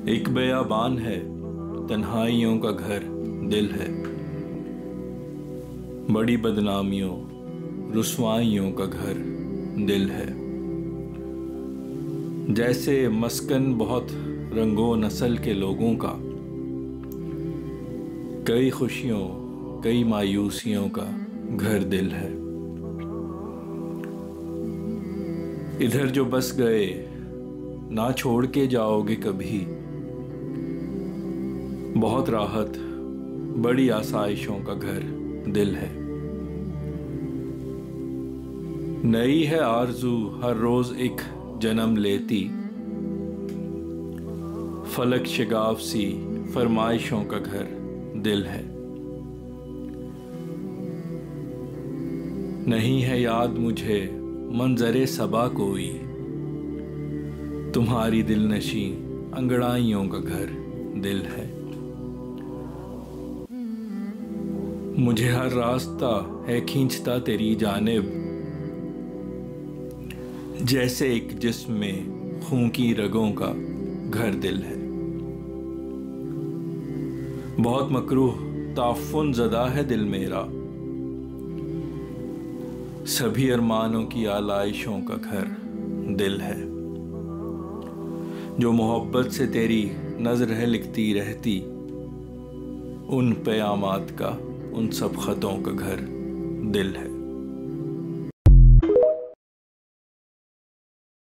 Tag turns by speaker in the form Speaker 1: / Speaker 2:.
Speaker 1: एक बेयाबान है, तन्हाइयों का घर दिल है। बड़ी बदनामियों रुसवाइयों का घर दिल है। जैसे मस्कन बहुत रंगो नस्ल के लोगों का, कई खुशियों कई मायूसियों का घर दिल है। इधर जो बस गए ना छोड़ के जाओगे कभी, बहुत राहत बड़ी आसाइशों का घर दिल है। नई है आरज़ू हर रोज़ एक जन्म लेती, फलक शिगाफ सी फरमाइशों का घर दिल है। नहीं है याद मुझे मंजरे सबा कोई, तुम्हारी दिलनशी अंगड़ाइयों का घर दिल है। मुझे हर रास्ता है खींचता तेरी जानिब, जैसे एक जिस्म में खून की रगों का घर दिल है। बहुत मकरूह ताफुन ज़दा है दिल मेरा, सभी अरमानों की आलाइशों का घर दिल है। जो मोहब्बत से तेरी नज़र है लिखती रहती, उन क़यामात का उन सब ख़तों का घर दिल है।